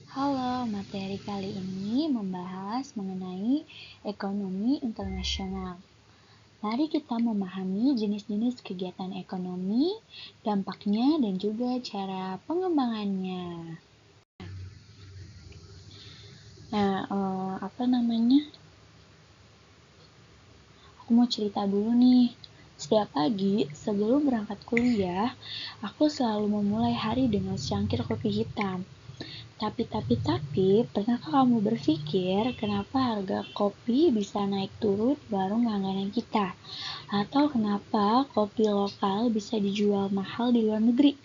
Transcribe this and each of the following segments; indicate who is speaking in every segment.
Speaker 1: Halo, materi kali ini membahas mengenai ekonomi internasional. Mari kita memahami jenis-jenis kegiatan ekonomi, dampaknya, dan juga cara pengembangannya. Apa namanya? Aku mau cerita dulu nih. Setiap pagi sebelum berangkat kuliah, aku selalu memulai hari dengan secangkir kopi hitam. Tapi, pernahkah kamu berpikir kenapa harga kopi bisa naik turun di warung langganan kita? Atau kenapa kopi lokal bisa dijual mahal di luar negeri?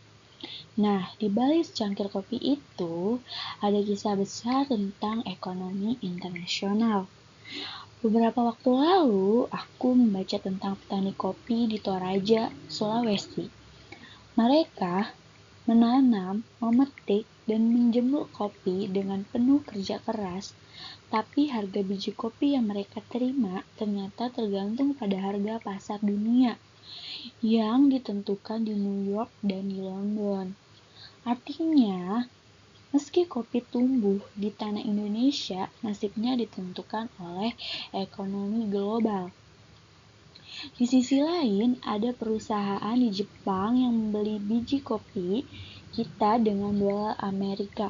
Speaker 1: Nah, di balik secangkir kopi itu, ada kisah besar tentang ekonomi internasional. Beberapa waktu lalu, aku membaca tentang petani kopi di Toraja, Sulawesi. Mereka menanam, memetik, dan menjemur kopi dengan penuh kerja keras, tapi harga biji kopi yang mereka terima ternyata tergantung pada harga pasar dunia yang ditentukan di New York dan di London. Artinya, meski kopi tumbuh di tanah Indonesia, nasibnya ditentukan oleh ekonomi global. Di sisi lain, ada perusahaan di Jepang yang membeli biji kopi kita dengan dolar Amerika.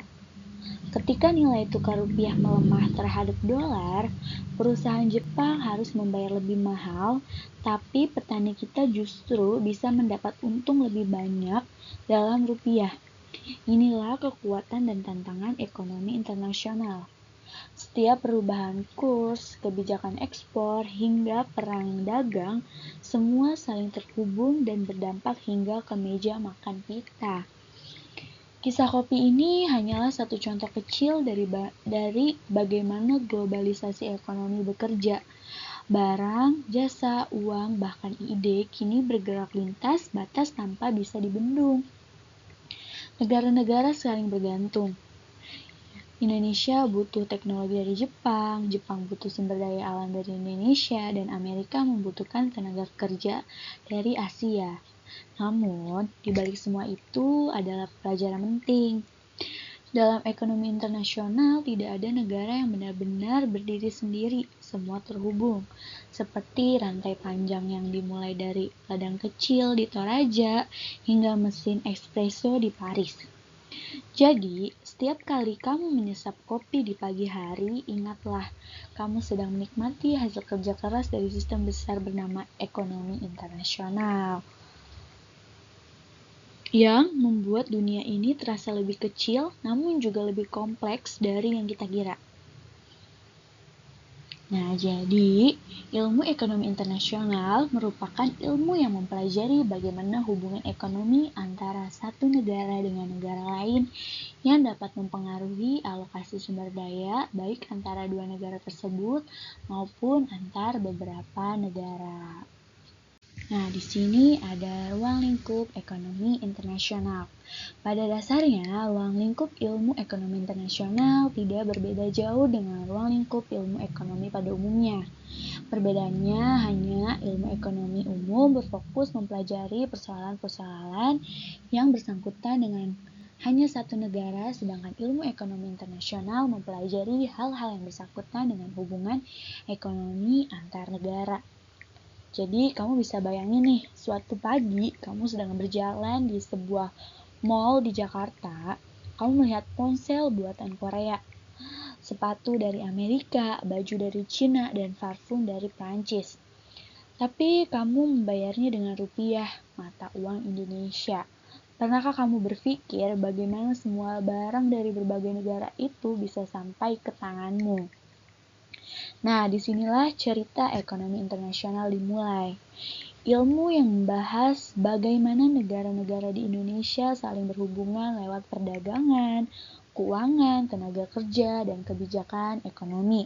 Speaker 1: Ketika nilai tukar rupiah melemah terhadap dolar, perusahaan Jepang harus membayar lebih mahal, tapi petani kita justru bisa mendapat untung lebih banyak dalam rupiah. Inilah kekuatan dan tantangan ekonomi internasional. Setiap perubahan kurs, kebijakan ekspor, hingga perang dagang, semua saling terhubung dan berdampak hingga ke meja makan kita. Kisah kopi ini hanyalah satu contoh kecil dari bagaimana globalisasi ekonomi bekerja. Barang, jasa, uang, bahkan ide kini bergerak lintas batas tanpa bisa dibendung. Negara-negara saling bergantung. Indonesia butuh teknologi dari Jepang, Jepang butuh sumber daya alam dari Indonesia, dan Amerika membutuhkan tenaga kerja dari Asia. Namun, di balik semua itu adalah pelajaran penting. Dalam ekonomi internasional, tidak ada negara yang benar-benar berdiri sendiri, semua terhubung. Seperti rantai panjang yang dimulai dari ladang kecil di Toraja hingga mesin espresso di Paris. Jadi, setiap kali kamu menyesap kopi di pagi hari, ingatlah, kamu sedang menikmati hasil kerja keras dari sistem besar bernama ekonomi internasional yang membuat dunia ini terasa lebih kecil, namun juga lebih kompleks dari yang kita kira. Nah, jadi ilmu ekonomi internasional merupakan ilmu yang mempelajari bagaimana hubungan ekonomi antara satu negara dengan negara lain yang dapat mempengaruhi alokasi sumber daya baik antara dua negara tersebut maupun antar beberapa negara. Nah, di sini ada ruang lingkup ekonomi internasional. Pada dasarnya, ruang lingkup ilmu ekonomi internasional tidak berbeda jauh dengan ruang lingkup ilmu ekonomi pada umumnya. Perbedaannya hanya ilmu ekonomi umum berfokus mempelajari persoalan-persoalan yang bersangkutan dengan hanya satu negara, sedangkan ilmu ekonomi internasional mempelajari hal-hal yang bersangkutan dengan hubungan ekonomi antar negara. Jadi kamu bisa bayangin nih, suatu pagi kamu sedang berjalan di sebuah mall di Jakarta, kamu melihat ponsel buatan Korea, sepatu dari Amerika, baju dari Cina, dan parfum dari Prancis. Tapi kamu membayarnya dengan rupiah, mata uang Indonesia. Pernahkah kamu berpikir bagaimana semua barang dari berbagai negara itu bisa sampai ke tanganmu? Nah, disinilah cerita ekonomi internasional dimulai. Ilmu yang membahas bagaimana negara-negara di Indonesia saling berhubungan lewat perdagangan, keuangan, tenaga kerja, dan kebijakan ekonomi.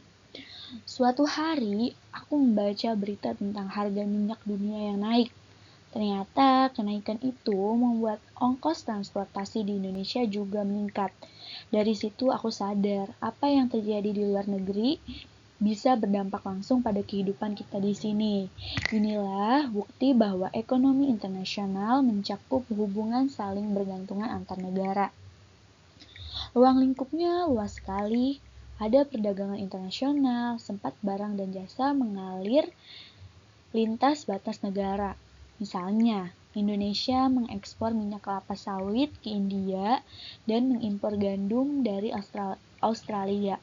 Speaker 1: Suatu hari, aku membaca berita tentang harga minyak dunia yang naik. Ternyata kenaikan itu membuat ongkos transportasi di Indonesia juga meningkat. Dari situ aku sadar apa yang terjadi di luar negeri bisa berdampak langsung pada kehidupan kita di sini. Inilah bukti bahwa ekonomi internasional mencakup hubungan saling bergantungan antar negara. Ruang lingkupnya luas sekali. Ada perdagangan internasional, sempat barang dan jasa mengalir lintas batas negara. Misalnya, Indonesia mengekspor minyak kelapa sawit ke India dan mengimpor gandum dari Australia.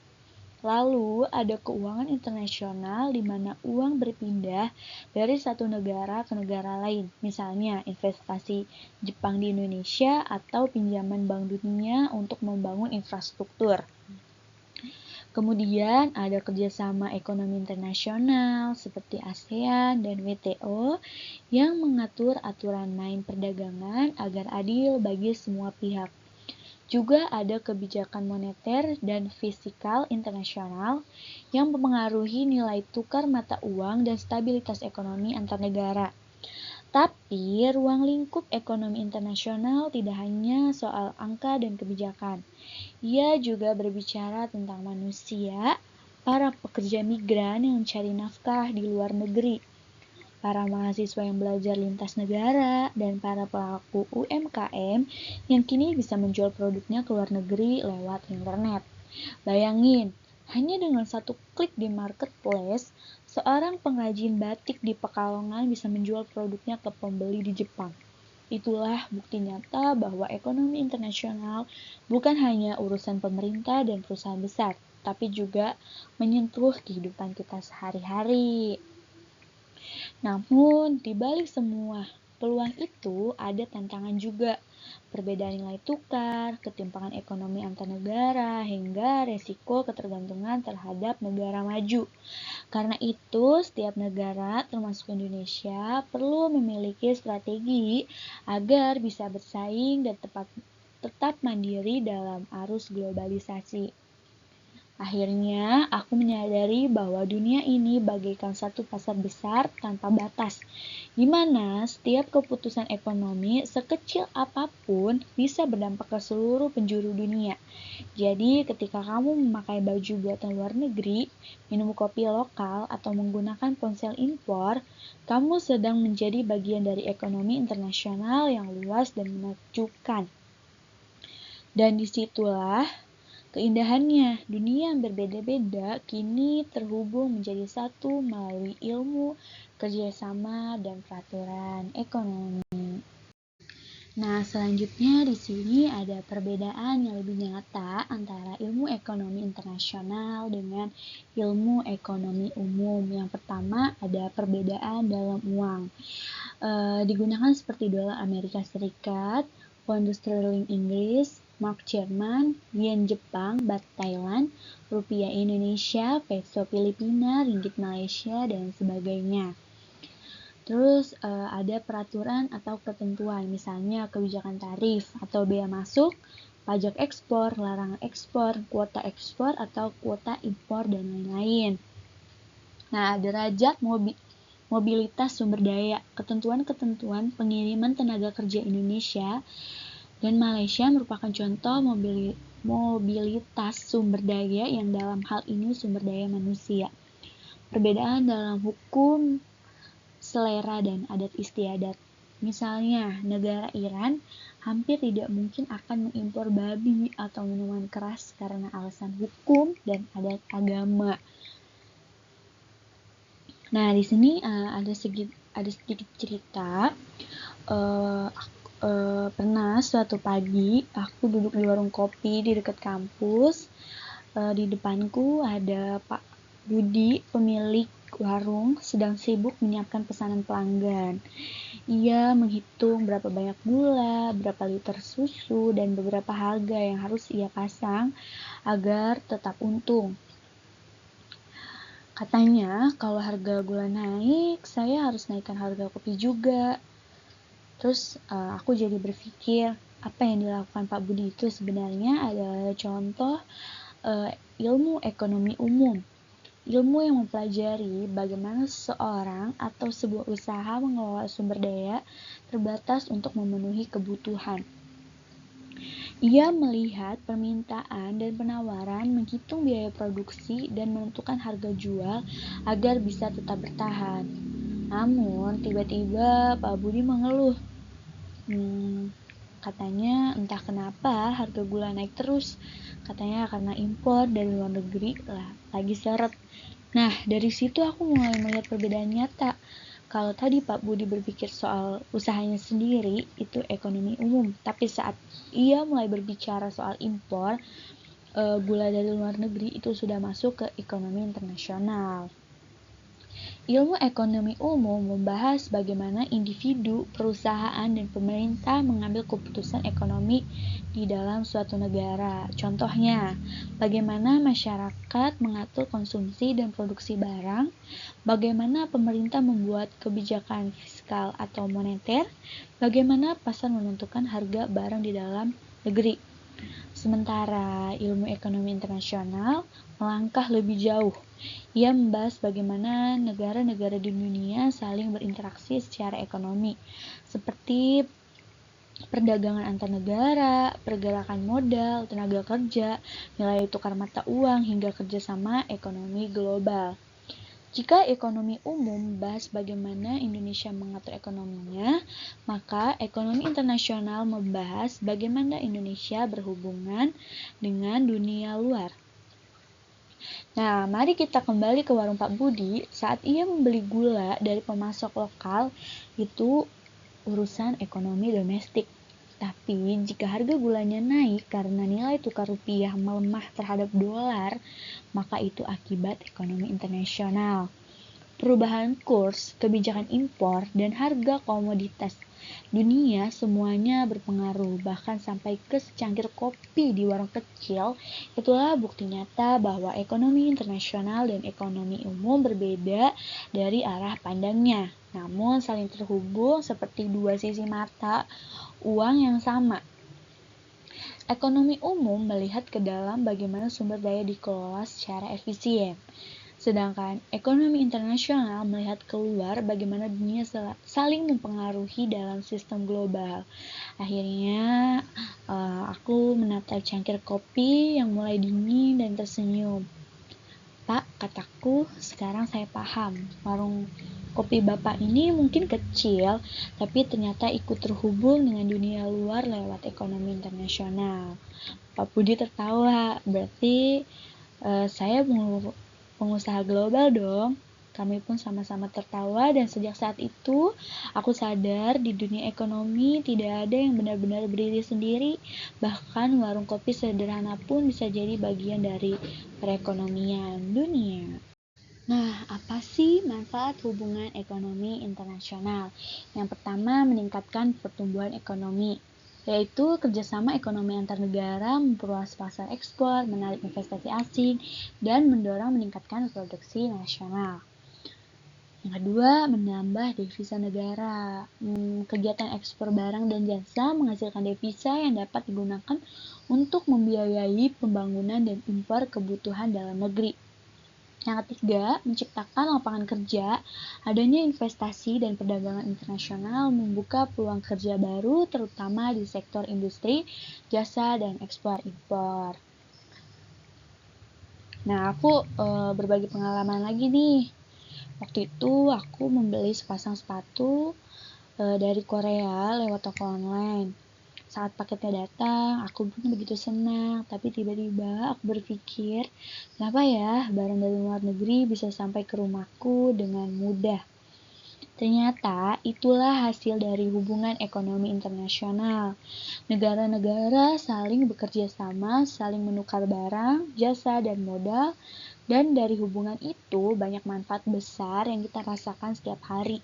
Speaker 1: Lalu ada keuangan internasional di mana uang berpindah dari satu negara ke negara lain. Misalnya investasi Jepang di Indonesia atau pinjaman Bank Dunia untuk membangun infrastruktur. Kemudian ada kerjasama ekonomi internasional seperti ASEAN dan WTO yang mengatur aturan main perdagangan agar adil bagi semua pihak. Juga ada kebijakan moneter dan fiskal internasional yang mempengaruhi nilai tukar mata uang dan stabilitas ekonomi antar negara. Tapi, ruang lingkup ekonomi internasional tidak hanya soal angka dan kebijakan. Ia juga berbicara tentang manusia, para pekerja migran yang mencari nafkah di luar negeri, para mahasiswa yang belajar lintas negara, dan para pelaku UMKM yang kini bisa menjual produknya ke luar negeri lewat internet. Bayangin, hanya dengan satu klik di marketplace, seorang pengrajin batik di Pekalongan bisa menjual produknya ke pembeli di Jepang. Itulah bukti nyata bahwa ekonomi internasional bukan hanya urusan pemerintah dan perusahaan besar, tapi juga menyentuh kehidupan kita sehari-hari. Namun, di balik semua peluang itu ada tantangan juga. Perbedaan nilai tukar, ketimpangan ekonomi antar negara, hingga resiko ketergantungan terhadap negara maju. Karena itu, setiap negara, termasuk Indonesia, perlu memiliki strategi agar bisa bersaing dan tetap mandiri dalam arus globalisasi. Akhirnya, aku menyadari bahwa dunia ini bagaikan satu pasar besar tanpa batas, di mana setiap keputusan ekonomi sekecil apapun bisa berdampak ke seluruh penjuru dunia. Jadi, ketika kamu memakai baju buatan luar negeri, minum kopi lokal, atau menggunakan ponsel impor, kamu sedang menjadi bagian dari ekonomi internasional yang luas dan menakjubkan. Dan disitulah keindahannya, dunia yang berbeda-beda kini terhubung menjadi satu melalui ilmu, kerjasama, dan peraturan ekonomi. Nah, selanjutnya di sini ada perbedaan yang lebih nyata antara ilmu ekonomi internasional dengan ilmu ekonomi umum. Yang pertama ada perbedaan dalam uang. Digunakan seperti dolar Amerika Serikat, pound sterling Inggris, mark Jerman, yen Jepang, baht Thailand, rupiah Indonesia, peso Filipina, ringgit Malaysia, dan sebagainya. Terus ada peraturan atau ketentuan, misalnya kebijakan tarif atau bea masuk, pajak ekspor, larangan ekspor, kuota ekspor atau kuota impor, dan lain-lain. Nah, derajat mobilitas sumber daya, ketentuan-ketentuan pengiriman tenaga kerja Indonesia dan Malaysia merupakan contoh mobilitas sumber daya yang dalam hal ini sumber daya manusia. Perbedaan dalam hukum, selera, dan adat istiadat. Misalnya, negara Iran hampir tidak mungkin akan mengimpor babi atau minuman keras karena alasan hukum dan adat agama. Nah, di sini ada sedikit cerita. Pernah suatu pagi aku duduk di warung kopi di dekat kampus. Di depanku ada Pak Budi, pemilik warung, sedang sibuk menyiapkan pesanan pelanggan. Ia menghitung berapa banyak gula, berapa liter susu, dan beberapa harga yang harus ia pasang agar tetap untung. Katanya, kalau harga gula naik, saya harus naikkan harga kopi juga. Terus aku jadi berpikir, apa yang dilakukan Pak Budi itu sebenarnya adalah contoh ilmu ekonomi umum. Ilmu yang mempelajari bagaimana seseorang atau sebuah usaha mengelola sumber daya terbatas untuk memenuhi kebutuhan. Ia melihat permintaan dan penawaran, menghitung biaya produksi, dan menentukan harga jual agar bisa tetap bertahan. Namun, tiba-tiba Pak Budi mengeluh. Katanya entah kenapa harga gula naik terus. Katanya karena impor dari luar negeri lah lagi seret. Nah, dari situ aku mulai melihat perbedaan nyata. Kalau tadi Pak Budi berpikir soal usahanya sendiri, itu ekonomi umum. Tapi saat ia mulai berbicara soal impor, gula dari luar negeri itu sudah masuk ke ekonomi internasional. Ilmu ekonomi umum membahas bagaimana individu, perusahaan, dan pemerintah mengambil keputusan ekonomi di dalam suatu negara. Contohnya, bagaimana masyarakat mengatur konsumsi dan produksi barang, bagaimana pemerintah membuat kebijakan fiskal atau moneter, bagaimana pasar menentukan harga barang di dalam negeri. Sementara ilmu ekonomi internasional melangkah lebih jauh. Ia membahas bagaimana negara-negara di dunia saling berinteraksi secara ekonomi, seperti perdagangan antar negara, pergerakan modal, tenaga kerja, nilai tukar mata uang, hingga kerjasama ekonomi global. Jika ekonomi umum membahas bagaimana Indonesia mengatur ekonominya, maka ekonomi internasional membahas bagaimana Indonesia berhubungan dengan dunia luar. Nah, mari kita kembali ke warung Pak Budi. Saat ia membeli gula dari pemasok lokal, itu urusan ekonomi domestik. Tapi jika harga gulanya naik karena nilai tukar rupiah melemah terhadap dolar, maka itu akibat ekonomi internasional. Perubahan kurs, kebijakan impor, dan harga komoditas dunia semuanya berpengaruh, bahkan sampai ke secangkir kopi di warung kecil. Itulah bukti nyata bahwa ekonomi internasional dan ekonomi umum berbeda dari arah pandangnya, namun saling terhubung seperti dua sisi mata uang yang sama. Ekonomi umum melihat ke dalam bagaimana sumber daya dikelola secara efisien. Sedangkan ekonomi internasional melihat keluar bagaimana dunia saling mempengaruhi dalam sistem global. Akhirnya aku menatap cangkir kopi yang mulai dingin dan tersenyum. Pak, kataku, sekarang saya paham. Warung kopi Bapak ini mungkin kecil, tapi ternyata ikut terhubung dengan dunia luar lewat ekonomi internasional. Pak Budi tertawa, berarti saya pengusaha global dong. Kami pun sama-sama tertawa dan sejak saat itu aku sadar di dunia ekonomi tidak ada yang benar-benar berdiri sendiri. Bahkan warung kopi sederhana pun bisa jadi bagian dari perekonomian dunia. Nah, apa sih manfaat hubungan ekonomi internasional? Yang pertama, meningkatkan pertumbuhan ekonomi, yaitu kerjasama ekonomi antar negara, memperluas pasar ekspor, menarik investasi asing, dan mendorong meningkatkan produksi nasional. Yang kedua, menambah devisa negara. Kegiatan ekspor barang dan jasa menghasilkan devisa yang dapat digunakan untuk membiayai pembangunan dan impor kebutuhan dalam negeri. Yang ketiga, menciptakan lapangan kerja. Adanya investasi dan perdagangan internasional membuka peluang kerja baru terutama di sektor industri, jasa, dan ekspor-impor. Nah, aku berbagi pengalaman lagi nih. Waktu itu aku membeli sepasang sepatu dari Korea lewat toko online. Saat paketnya datang, aku pun begitu senang, tapi tiba-tiba aku berpikir, kenapa ya barang dari luar negeri bisa sampai ke rumahku dengan mudah? Ternyata itulah hasil dari hubungan ekonomi internasional. Negara-negara saling bekerja sama, saling menukar barang, jasa, dan modal, dan dari hubungan itu banyak manfaat besar yang kita rasakan setiap hari.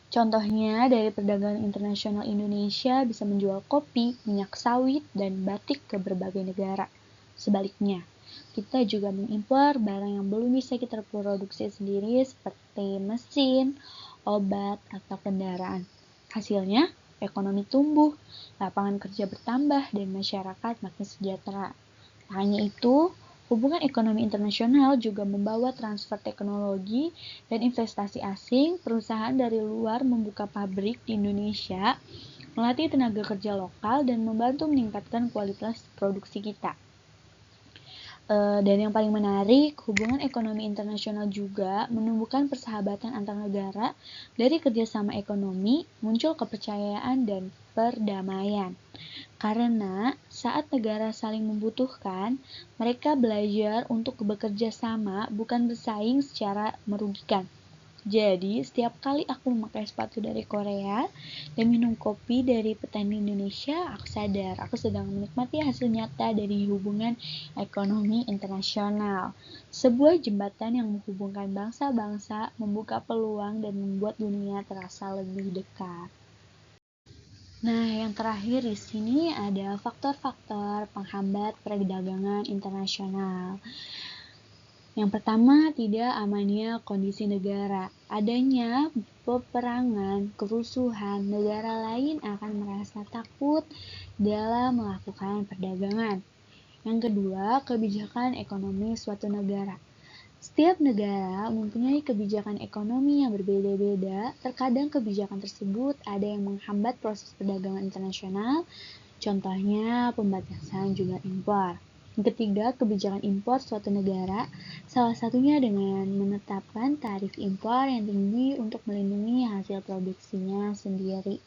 Speaker 1: Contohnya, dari perdagangan internasional Indonesia bisa menjual kopi, minyak sawit, dan batik ke berbagai negara. Sebaliknya, kita juga mengimpor barang yang belum bisa kita produksi sendiri seperti mesin, obat, atau kendaraan. Hasilnya, ekonomi tumbuh, lapangan kerja bertambah, dan masyarakat makin sejahtera. Hanya itu, hubungan ekonomi internasional juga membawa transfer teknologi dan investasi asing. Perusahaan dari luar membuka pabrik di Indonesia, melatih tenaga kerja lokal, dan membantu meningkatkan kualitas produksi kita. Dan yang paling menarik, hubungan ekonomi internasional juga menumbuhkan persahabatan antar negara. Dari kerjasama ekonomi, muncul kepercayaan dan perdamaian. Karena saat negara saling membutuhkan, mereka belajar untuk bekerja sama, bukan bersaing secara merugikan. Jadi, setiap kali aku memakai sepatu dari Korea dan minum kopi dari petani Indonesia, aku sadar aku sedang menikmati hasil nyata dari hubungan ekonomi internasional. Sebuah jembatan yang menghubungkan bangsa-bangsa, membuka peluang dan membuat dunia terasa lebih dekat. Nah, yang terakhir di sini ada faktor-faktor penghambat perdagangan internasional. Yang pertama, tidak amannya kondisi negara. Adanya peperangan, kerusuhan, negara lain akan merasa takut dalam melakukan perdagangan. Yang kedua, kebijakan ekonomi suatu negara. Setiap negara mempunyai kebijakan ekonomi yang berbeda-beda. Terkadang kebijakan tersebut ada yang menghambat proses perdagangan internasional, contohnya pembatasan jumlah impor. Yang ketiga, kebijakan impor suatu negara, salah satunya dengan menetapkan tarif impor yang tinggi untuk melindungi hasil produksinya sendiri.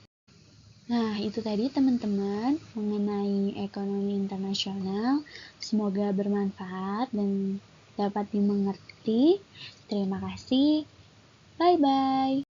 Speaker 1: Nah, itu tadi teman-teman mengenai ekonomi internasional. Semoga bermanfaat dan dapat dimengerti. Terima kasih. Bye-bye.